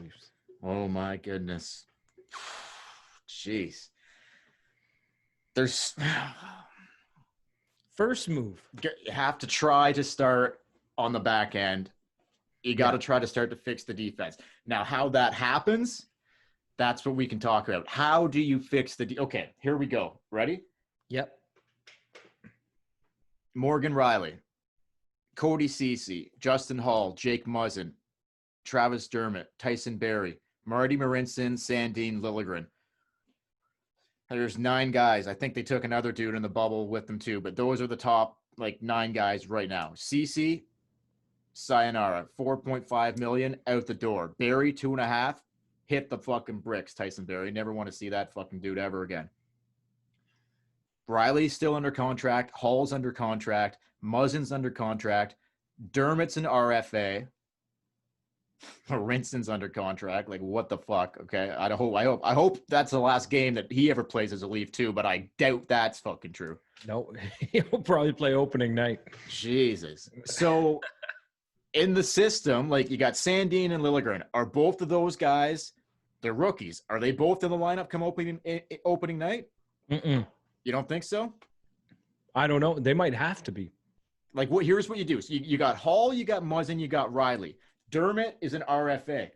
Leafs. Oh my goodness. Jeez. There's First move. you have to try to start on the back end. You got to try to start to fix the defense. Now, how that happens, that's what we can talk about. How do you fix the okay, here we go. Ready? Yep. Morgan Riley, Cody Ceci, Justin Hall, Jake Muzzin, Travis Dermott, Tyson Barrie, Marty Marincin, Sandin Liljegren. There's 9 guys. I think they took another dude in the bubble with them too, but those are the top 9 guys right now. Ceci, sayonara, 4.5 million out the door. Barrie, 2.5, hit the fucking bricks. Tyson Barrie, never want to see that fucking dude ever again. Riley's still under contract. Hall's under contract. Muzzin's under contract. Dermott's an RFA. Rinsen's under contract. What the fuck? Okay. I hope that's the last game that he ever plays as a Leaf too, but I doubt that's fucking true. No, he'll probably play opening night. Jesus. So in the system, you got Sandin and Liljegren. Are both of those guys, they're rookies. Are they both in the lineup come opening night? Mm-mm. You don't think so? I don't know. They might have to be. Here's what you do. So you got Hall, you got Muzzin, you got Riley. Dermott is an RFA.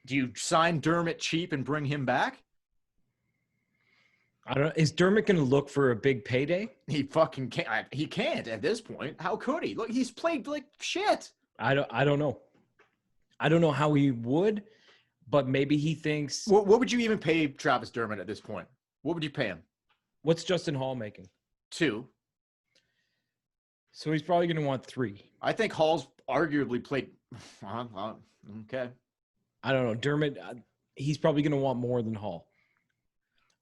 Do you sign Dermott cheap and bring him back? I don't know. Is Dermott going to look for a big payday? He fucking can't. He can't at this point. How could he? Look, he's played like shit. I don't know. I don't know how he would, but maybe he thinks. What would you even pay Travis Dermott at this point? What would you pay him? What's Justin Hall making? 2. So he's probably going to want 3. I think Hall's arguably played. Okay. I don't know. Dermott, he's probably going to want more than Hall.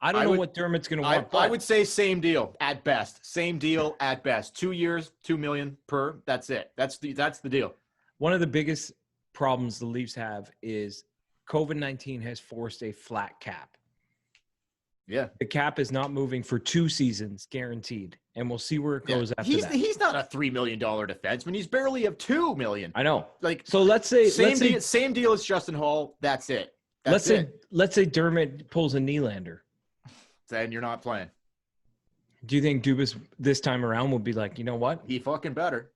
I don't know what Dermott's going to want. I would say same deal at best. Same deal at best. 2 years, $2 million per. That's it. That's the deal. One of the biggest problems the Leafs have is COVID-19 has forced a flat cap. Yeah. The cap is not moving for 2 seasons guaranteed, and we'll see where it goes after that. He's not a $3 million defenseman. He's barely of $2 million. I know. So let's say same deal as Justin Hall. That's it. Let's say Dermott pulls a Nylander. Then you're not playing. Do you think Dubas this time around will be like, you know what? He fucking better.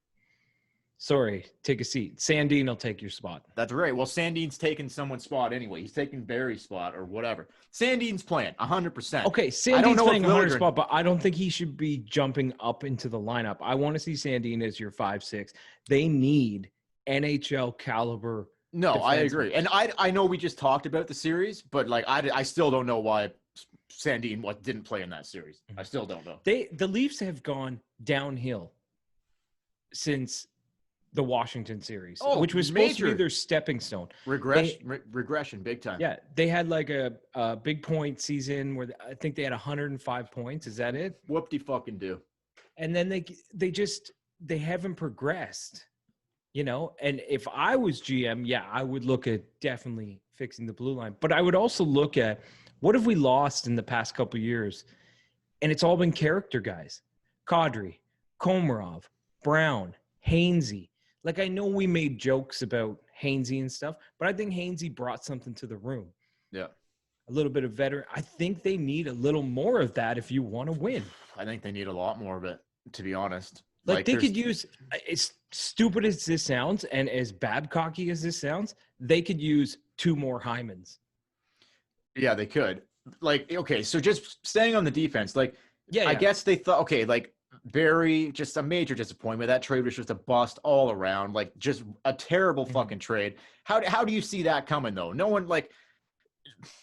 Sorry, take a seat. Sandin will take your spot. That's right. Well, Sandin's taking someone's spot anyway. He's taking Barry's spot or whatever. Sandin's playing 100%. Okay, Sandin's playing 100 spot, but I don't think he should be jumping up into the lineup. I want to see Sandin as your 5-6. They need NHL caliber. No, I agree. And I know we just talked about the series, but I still don't know why Sandin didn't play in that series. I still don't know. The Leafs have gone downhill since the Washington series, which was supposed to be their stepping stone. Regression, big time. Yeah, they had a big point season where I think they had 105 points. Is that it? Whoop-de-fucking do. And then they haven't progressed, And if I was GM, I would look at definitely fixing the blue line. But I would also look at what have we lost in the past couple of years, and it's all been character guys: Kadri, Komarov, Brown, Hainsey. I know we made jokes about Hainsey and stuff, but I think Hainsey brought something to the room. Yeah. A little bit of veteran. I think they need a little more of that if you want to win. I think they need a lot more of it, to be honest. They could use, as stupid as this sounds and as Babcocky as this sounds, they could use 2 more Hymans. Yeah, they could. Okay, so just staying on the defense, I guess they thought, Barrie, just a major disappointment. That trade was just a bust all around, just a terrible fucking trade. How do you see that coming, though? No one,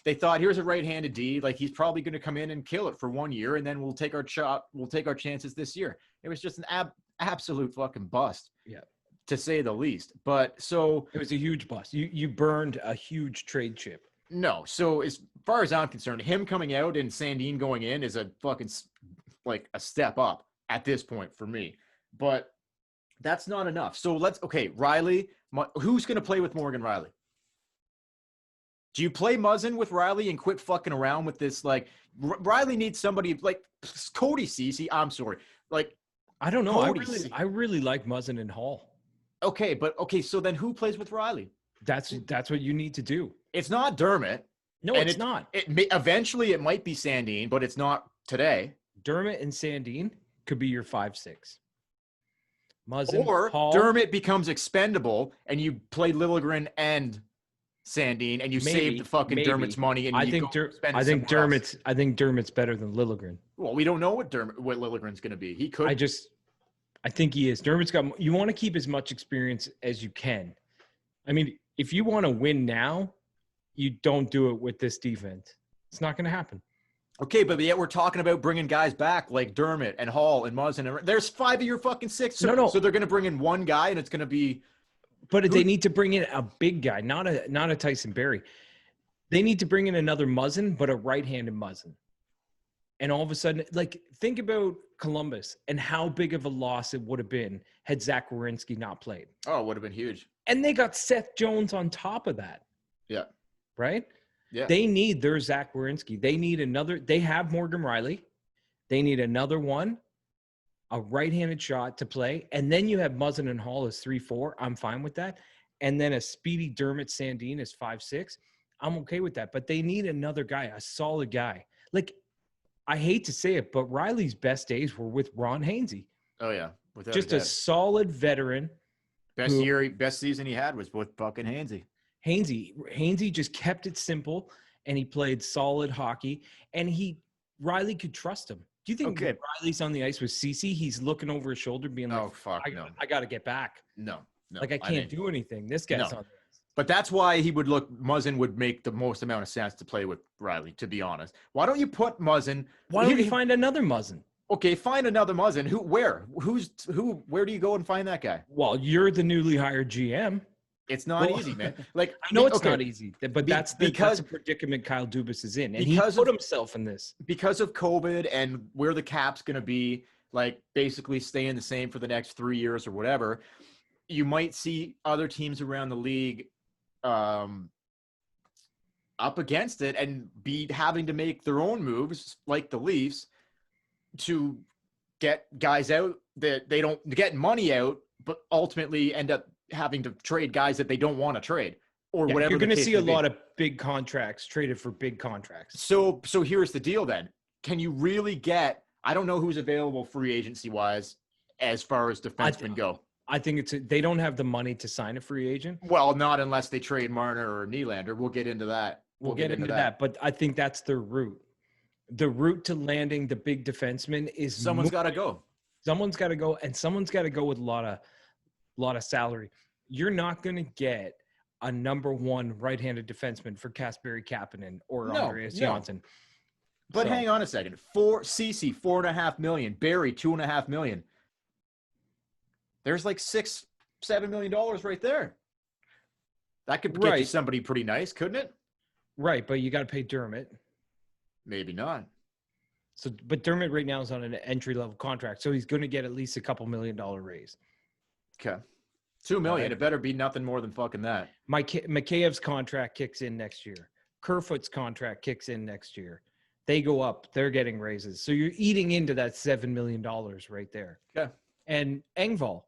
they thought, here's a right-handed D, he's probably going to come in and kill it for 1 year, and then we'll take our shot, we'll take our chances this year. It was just an absolute fucking bust, to say the least. But so it was a huge bust. You burned a huge trade chip. No, so as far as I'm concerned, him coming out and Sandin going in is a fucking a step up at this point for me. But that's not enough. So Riley, who's going to play with Morgan Riley? Do you play Muzzin with Riley and quit fucking around with this? Riley needs somebody Cody Ceci. I'm sorry. I don't know. I really like Muzzin and Hall. Okay, so then who plays with Riley? That's what you need to do. It's not Dermott. No, it's not. Eventually it might be Sandin, but it's not today. Dermott and Sandin could be your 5-6. Muzzin, or Hall, Dermott becomes expendable and you play Liljegren and Sandin and you save the fucking Dermott's money and I think Dermott's better than Liljegren. Well, we don't know what Liljegren's going to be. He could. I think he is. Dermott's got. You want to keep as much experience as you can. I mean, if you want to win now, you don't do it with this defense. It's not going to happen. Okay, but yet we're talking about bringing guys back like Dermott and Hall and Muzzin. And there's 5 of your fucking 6. So, so they're going to bring in one guy and it's going to be. But they need to bring in a big guy, not a Tyson Barrie. They need to bring in another Muzzin, but a right-handed Muzzin. And all of a sudden, like, think about Columbus and how big of a loss it would have been had Zach Werenski not played. Oh, it would have been huge. And they got Seth Jones on top of that. Yeah. Right? Yeah. They need their Zach Werenski. They need another. They have Morgan Riley. They need another one, a right-handed shot to play. And then you have Muzzin and Hall as 3-4. I'm fine with that. And then a speedy Dermott Sandin is 5-6. I'm okay with that. But they need another guy, a solid guy. Like, I hate to say it, but Riley's best days were with Ron Hainsey. Oh, yeah. Just a solid veteran. Best season he had was with fucking Hainsey. Hainsey just kept it simple, and he played solid hockey, and Riley could trust him. Do you think when Riley's on the ice with Cece, he's looking over his shoulder being like, no. I got to get back. No. Like, I can't do anything. This guy's on the ice. But that's why Muzzin would make the most amount of sense to play with Riley, to be honest. Why don't you put Muzzin? Why don't you find another Muzzin? Okay, find another Muzzin. Where do you go and find that guy? Well, you're the newly hired GM. It's not easy, man. Like, I know it's not easy, but that's a predicament Kyle Dubas is in, and he put himself in this because of COVID and where the cap's going to be, like basically staying the same for the next 3 years or whatever. You might see other teams around the league up against it and be having to make their own moves, like the Leafs, to get guys out that they don't get money out, but ultimately end up having to trade guys that they don't want to trade or whatever. You're going to see a lot of big contracts traded for big contracts. So here's the deal then. Can you really get, I don't know who's available free agency wise as far as defensemen go. I think they don't have the money to sign a free agent. Well, not unless they trade Marner or Nylander. We'll get into that. We'll get into that. But I think that's their route. The route to landing the big defenseman is someone's got to go. Someone's got to go, and someone's got to go with a lot of salary. You're not going to get a number one right-handed defenseman for Kasperi Kapanen or Andreas Johnsson. But hang on a second. CC $4.5 million, Barrie $2.5 million. There's like $6-7 million right there. That could get you somebody pretty nice, couldn't it? Right, but you got to pay Dermott. Maybe not. So, but Dermott right now is on an entry-level contract, so he's going to get at least a couple $1 million raise. Okay. $2 million. It better be nothing more than fucking that. Makheyev's contract kicks in next year. Kerfoot's contract kicks in next year. They go up. They're getting raises. So you're eating into that $7 million right there. Yeah. And Engvall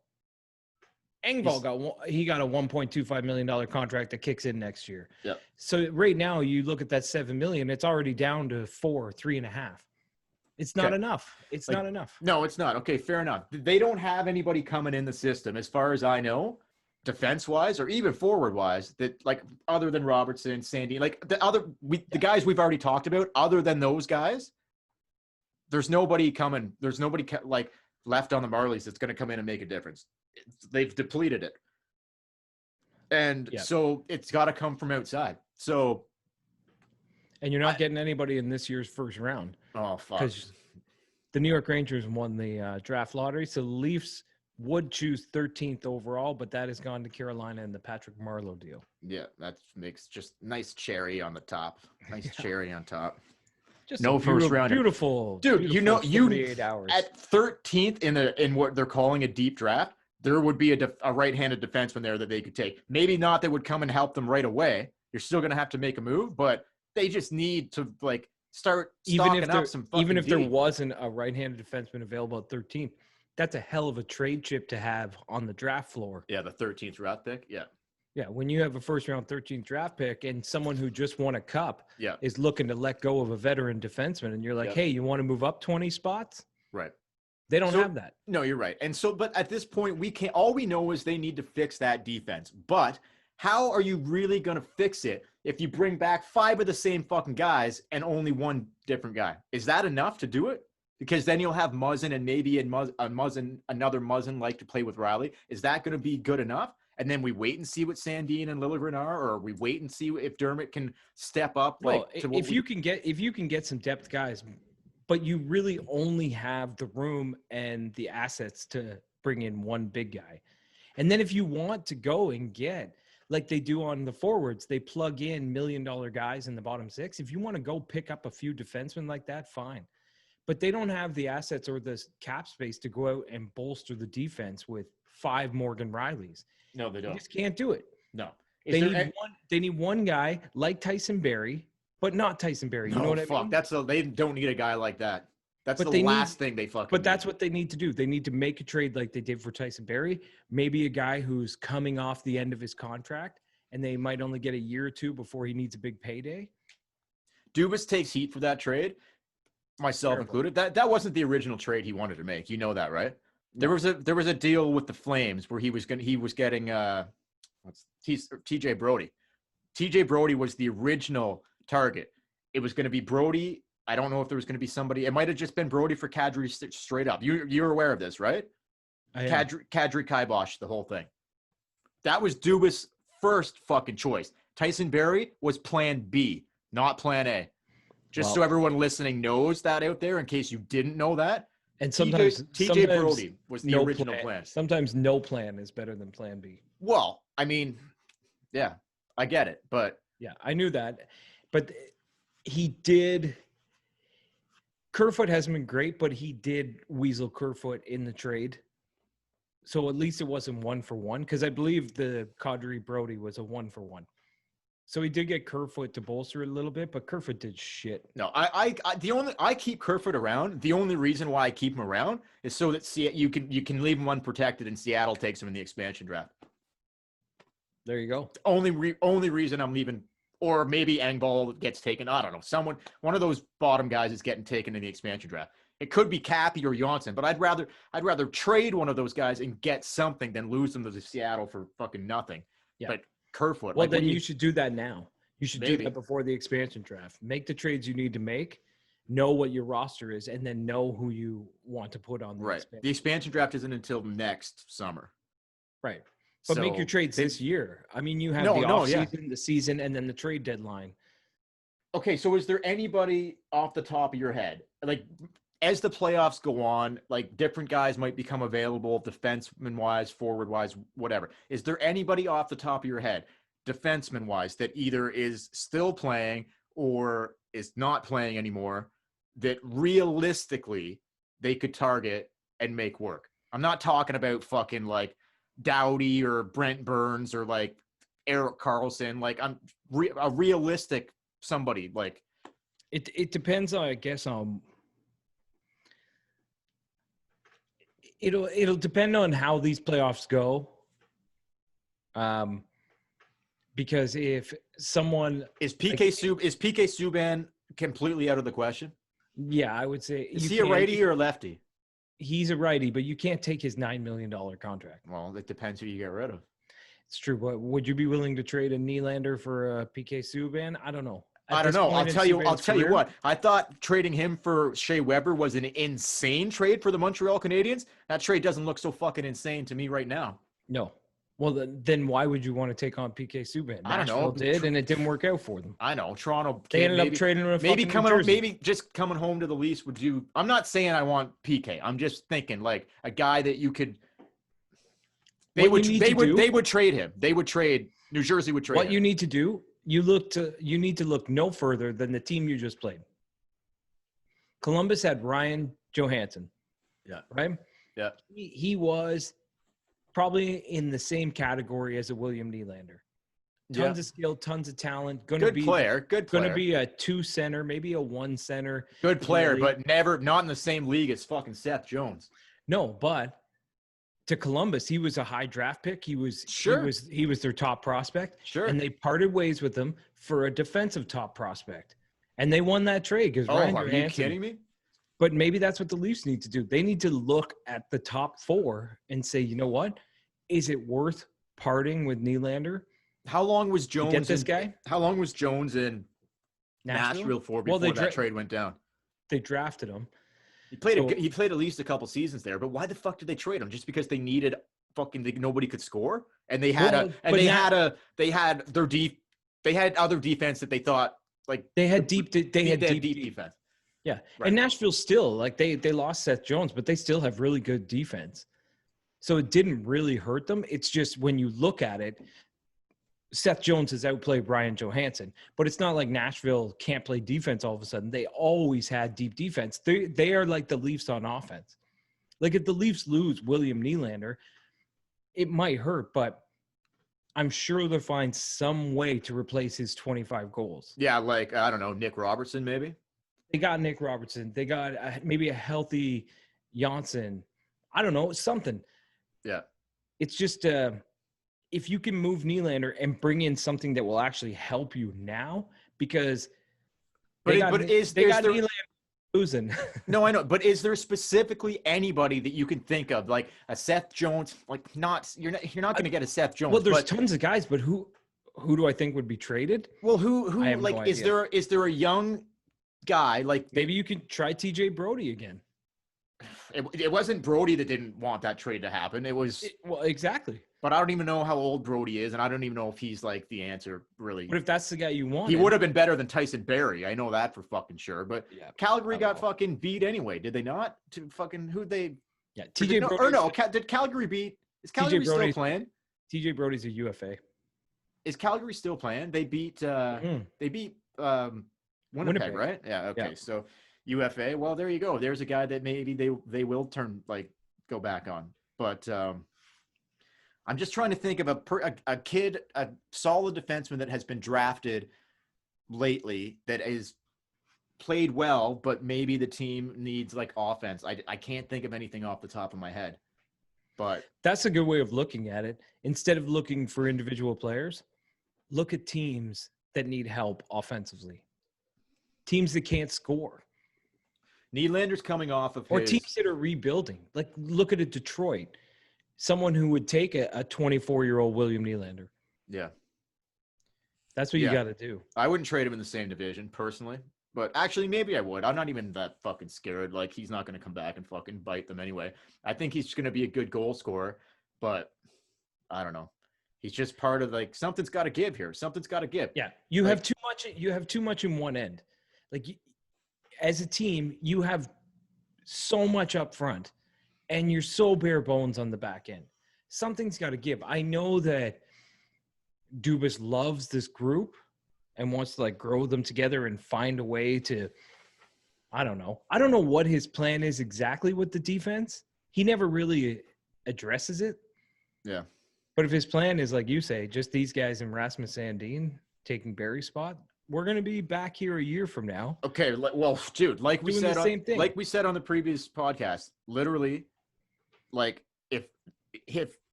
got a $1.25 million contract that kicks in next year. Yeah. So right now you look at that $7 million, it's already down to 3.5. It's not enough. It's not enough. No, it's not. Okay, fair enough. They don't have anybody coming in the system, as far as I know, defense-wise or even forward-wise, that like other than Robertson, Sandy, like the guys we've already talked about. Other than those guys, there's nobody coming. There's nobody like left on the Marlies that's going to come in and make a difference. They've depleted it, and so it's got to come from outside. So. And you're not getting anybody in this year's first round. Oh, fuck. Because the New York Rangers won the draft lottery. So the Leafs would choose 13th overall, but that has gone to Carolina in the Patrick Marleau deal. Yeah, that makes just nice cherry on the top. Nice cherry on top. Just no first round. Beautiful. Dude, beautiful 48 hours. At 13th in what they're calling a deep draft, there would be a right-handed defenseman there that they could take. Maybe not that would come and help them right away. You're still going to have to make a move, but they just need to like start stocking up some fucking even if there wasn't a right-handed defenseman available at 13th, that's a hell of a trade chip to have on the draft floor. Yeah, the 13th draft pick. Yeah. Yeah, when you have a first round 13th draft pick and someone who just won a cup Yeah. is looking to let go of a veteran defenseman, and you're like, hey, you want to move up 20 spots? Right. They don't have that. No, you're right. And so, but at this point, all we know is they need to fix that defense. But how are you really going to fix it if you bring back 5 of the same fucking guys and only one different guy? Is that enough to do it? Because then you'll have Muzzin and maybe another Muzzin like to play with Riley. Is that going to be good enough? And then we wait and see what Sandin and Liljegren are, or we wait and see if Dermott can step up. If you can get some depth guys, but you really only have the room and the assets to bring in one big guy. And then if you want to go and get, like they do on the forwards, they plug in $1 million guys in the bottom 6. If you want to go pick up a few defensemen like that, fine. But they don't have the assets or the cap space to go out and bolster the defense with 5 Morgan Rileys. No, they don't. They just can't do it. No. They need one guy like Tyson Barrie, but not Tyson Barrie. You know what I mean? They don't need a guy like that. That's the last thing they fucking But that's what they need to do. They need to make a trade like they did for Tyson Barrie. Maybe a guy who's coming off the end of his contract, and they might only get a year or two before he needs a big payday. Dubas takes heat for that trade, myself included. That wasn't the original trade he wanted to make. You know that, right? There was a deal with the Flames where he was getting TJ Brody. TJ Brody was the original target. It was going to be Brody. I don't know if there was going to be somebody. It might have just been Brody for Kadri straight up. You're aware of this, right? Kadri Kibosh, the whole thing. That was Dubas' first fucking choice. Tyson Barrie was plan B, not plan A. Just so everyone listening knows that out there in case you didn't know that. And sometimes TJ Brody was the original plan. Sometimes no plan is better than plan B. Well, I mean, yeah, I get it, but yeah, I knew that. But he did. Kerfoot hasn't been great, but he did weasel Kerfoot in the trade. So at least it wasn't 1-for-1, because I believe the Kadri Brody was a 1-for-1. So he did get Kerfoot to bolster it a little bit, but Kerfoot did shit. No, I keep Kerfoot around. The only reason why I keep him around is so that you can leave him unprotected and Seattle takes him in the expansion draft. There you go. Only reason I'm leaving, or maybe Engvall gets taken. I don't know. One of those bottom guys is getting taken in the expansion draft. It could be Cappy or Johnson, but I'd rather trade one of those guys and get something than lose them to Seattle for fucking nothing. Yeah. But Kerfoot. Well, then you should do that now. You should do that before the expansion draft. Make the trades you need to make, know what your roster is, and then know who you want to put on the expansion. The expansion draft isn't until next summer. Right. But make your trades this year. I mean, you have the offseason, the season, and then the trade deadline. Okay, so is there anybody off the top of your head, like as the playoffs go on, like different guys might become available, defenseman-wise, forward-wise, whatever. Is there anybody off the top of your head, defenseman-wise, that either is still playing or is not playing anymore, that realistically they could target and make work? I'm not talking about fucking like Doughty or Brent Burns or like Erik Karlsson. Like I'm a realistic somebody. Like it depends on, I guess, on. It'll depend on how these playoffs go. Because if someone is PK Subban completely out of the question? Yeah, I would say. Is he a righty or a lefty? He's a righty, but you can't take his $9 million contract. Well, it depends who you get rid of. It's true, but would you be willing to trade a Nylander for a PK Subban? I don't know. I don't know. I'll tell you what. I thought trading him for Shea Weber was an insane trade for the Montreal Canadiens. That trade doesn't look so fucking insane to me right now. No. Well, then why would you want to take on PK Subban? I don't know. Nashville did, and it didn't work out for them. I know. Toronto. They ended up trading him. Maybe just coming home to the Leafs would do. I'm not saying I want PK. I'm just thinking like a guy that you could. They would trade him. They would trade. New Jersey would trade. What you need to do. You need to look no further than the team you just played. Columbus had Ryan Johansson. Yeah. Right? Yeah. He was probably in the same category as a William Nylander. Tons of skill, tons of talent. Good player. Going to be a 2 center, maybe a 1 center. Good player, but not in the same league as fucking Seth Jones. No, but to Columbus. He was a high draft pick. He was their top prospect. Sure. And they parted ways with him for a defensive top prospect. And they won that trade because Ryan Are you kidding me? But maybe that's what the Leafs need to do. They need to look at the top 4 and say, you know what? Is it worth parting with Nylander? How long was Jones get this guy? How long was Jones in Nashville for before that trade went down? They drafted him. He played at least a couple seasons there, but why the fuck did they trade him? Just because they needed nobody could score, and they had other defense that they thought they had deep defense. Yeah, right. And Nashville still they lost Seth Jones, but they still have really good defense. So it didn't really hurt them. It's just when you look at it, Seth Jones has outplayed Brian Johansson, but it's not like Nashville can't play defense all of a sudden. They always had deep defense. They are like the Leafs on offense. Like if the Leafs lose William Nylander, it might hurt, but I'm sure they'll find some way to replace his 25 goals. Yeah, I don't know, Nick Robertson maybe? They got Nick Robertson. They got maybe a healthy Janssen. I don't know, something. Yeah. It's just if you can move Nylander and bring in something that will actually help you now, because they got Nylander losing. No, I know, but is there specifically anybody that you can think of, like a Seth Jones? You're not going to get a Seth Jones. Well, there's tons of guys, but who do I think would be traded? Well, is there a young guy maybe you could try TJ Brody again? It wasn't Brody that didn't want that trade to happen. It was exactly. But I don't even know how old Brody is, and I don't even know if he's the answer really. But if that's the guy you want, he would have been better than Tyson Barrie. I know that for fucking sure. But yeah, Calgary got fucking beat anyway, did they not? To fucking who they? Yeah, TJ Brody. Did Calgary beat? Is Calgary still playing? TJ Brody's a UFA. Is Calgary still playing? They beat. They beat Winnipeg, right? Yeah. Okay. Yeah. So UFA. Well, there you go. There's a guy that maybe they will turn go back on. But I'm just trying to think of a kid, a solid defenseman that has been drafted lately that is played well, but maybe the team needs offense. I can't think of anything off the top of my head. But that's a good way of looking at it. Instead of looking for individual players, look at teams that need help offensively. Teams that can't score. Nylander's coming off of teams that are rebuilding. Look at a Detroit. Someone who would take a 24-year-old William Nylander. Yeah. That's what you got to do. I wouldn't trade him in the same division personally, but actually maybe I would. I'm not even that fucking scared. He's not going to come back and fucking bite them anyway. I think he's going to be a good goal scorer, but I don't know. He's just part of something's got to give here. Something's got to give. Yeah. You have too much. You have too much in one end. As a team, you have so much up front and you're so bare bones on the back end. Something's got to give. I know that Dubas loves this group and wants to grow them together and find a way to, I don't know what his plan is exactly with the defense. He never really addresses it. Yeah. But if his plan is, like you say, just these guys and Rasmus Sandin taking Barry's spot, we're going to be back here a year from now. Okay. Well, dude, like we said on the previous podcast, literally, if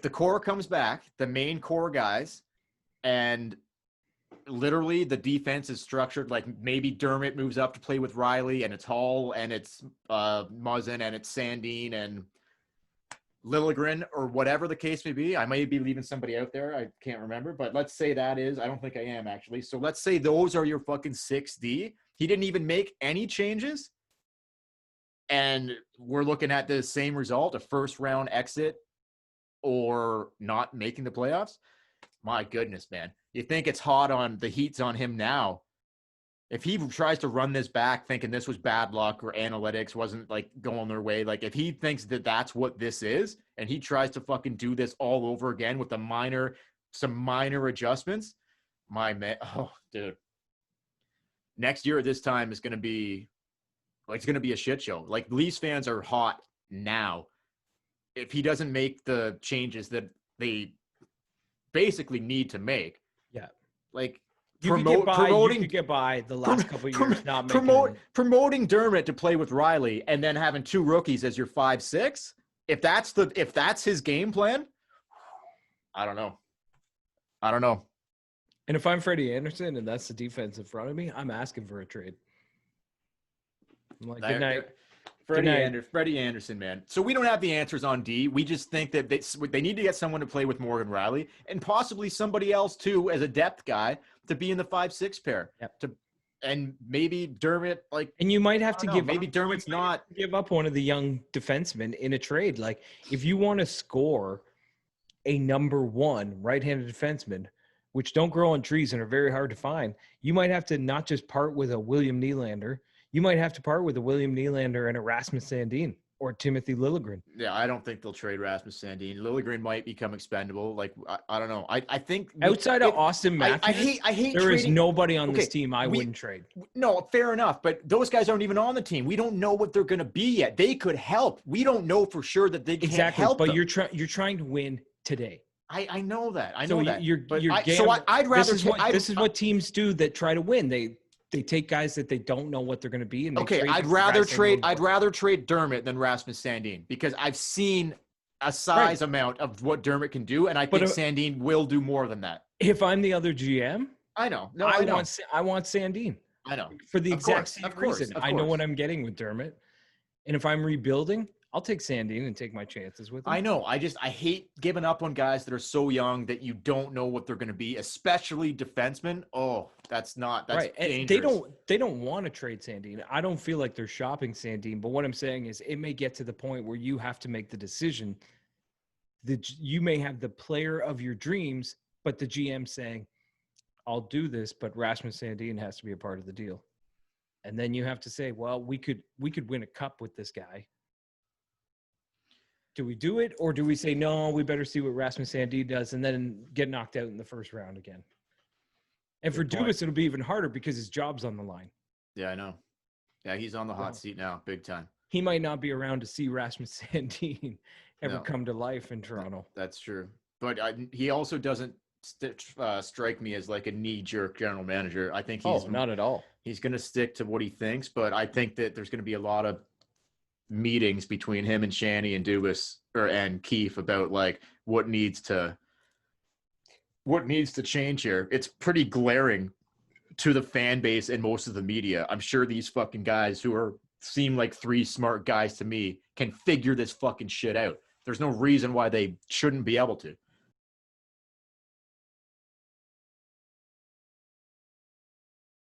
the core comes back, the main core guys, and literally the defense is structured maybe Dermott moves up to play with Riley, and it's Hall, and it's Muzzin, and it's Sandin, and Liljegren, or whatever the case may be. I may be leaving somebody out there. I can't remember, but let's say that is. I don't think I am, actually. So let's say those are your fucking 6D. He didn't even make any changes, and we're looking at the same result, a first-round exit or not making the playoffs. My goodness, man. You think it's hot on – the heat's on him now. If he tries to run this back thinking this was bad luck or analytics wasn't going their way, if he thinks that that's what this is and he tries to fucking do this all over again with some minor adjustments, my man, oh, dude. Next year at this time is going to be it's going to be a shit show. Leafs fans are hot now. If he doesn't make the changes that they basically need to make. Yeah. You could get by the last couple of years not promoting Dermott to play with Riley and then having two rookies as your 5-6. if that's his game plan, I don't know. And if I'm Freddie Anderson and that's the defense in front of me, I'm asking for a trade. I'm like, good night. Freddie Anderson, man. So we don't have the answers on D. We just think that they need to get someone to play with Morgan Riley and possibly somebody else too as a depth guy to be in the 5-6 pair. Yep. And maybe Dermott, and you might have to give up one of the young defensemen in a trade. Like if you want to score a number one right-handed defenseman, which don't grow on trees and are very hard to find, you might have to not just part with a William Nylander. You might have to part with a William Nylander and a Rasmus Sandin or Timothy Liljegren. Yeah, I don't think they'll trade Rasmus Sandin. Liljegren might become expendable. Like, I don't know. I think outside of Austin Matthews, I hate there trading. Is nobody on this team I wouldn't trade. No, fair enough. But those guys aren't even on the team. We don't know what they're going to be yet. They could help. We don't know for sure that they can't help. But them. you're trying to win today. I know that. I'd rather. This is what teams do that try to win. They take guys that they don't know what they're going to be. And I'd rather trade Dermott than Rasmus Sandin because I've seen a size amount of what Dermott can do, and I think Sandin will do more than that. If I'm the other GM, I know. No, I want Sandin. I know for the exact same reason. I know what I'm getting with Dermott, and if I'm rebuilding, I'll take Sandin and take my chances with him. I know. I hate giving up on guys that are so young that you don't know what they're going to be, especially defensemen. Oh, that's right. Dangerous. They don't want to trade Sandin. I don't feel like they're shopping Sandin, but what I'm saying is it may get to the point where you have to make the decision that you may have the player of your dreams, but the GM saying, I'll do this, but Rasmus Sandin has to be a part of the deal. And then you have to say, well, we could win a cup with this guy. Do we do it, or do we say, no, we better see what Rasmus Sandin does and then get knocked out in the first round again? And for Dubas, it'll be even harder because his job's on the line. Yeah, I know. Yeah, he's on the hot seat now, big time. He might not be around to see Rasmus Sandin ever come to life in Toronto. That's true. But he also doesn't strike me as like a knee-jerk general manager. I think he's not at all. He's going to stick to what he thinks, but I think that there's going to be a lot of meetings between him and Shanny and Dubas and Keefe about like what needs to change here. It's pretty glaring to the fan base and most of the media. I'm sure these fucking guys who seem like three smart guys to me can figure this fucking shit out. There's no reason why they shouldn't be able to.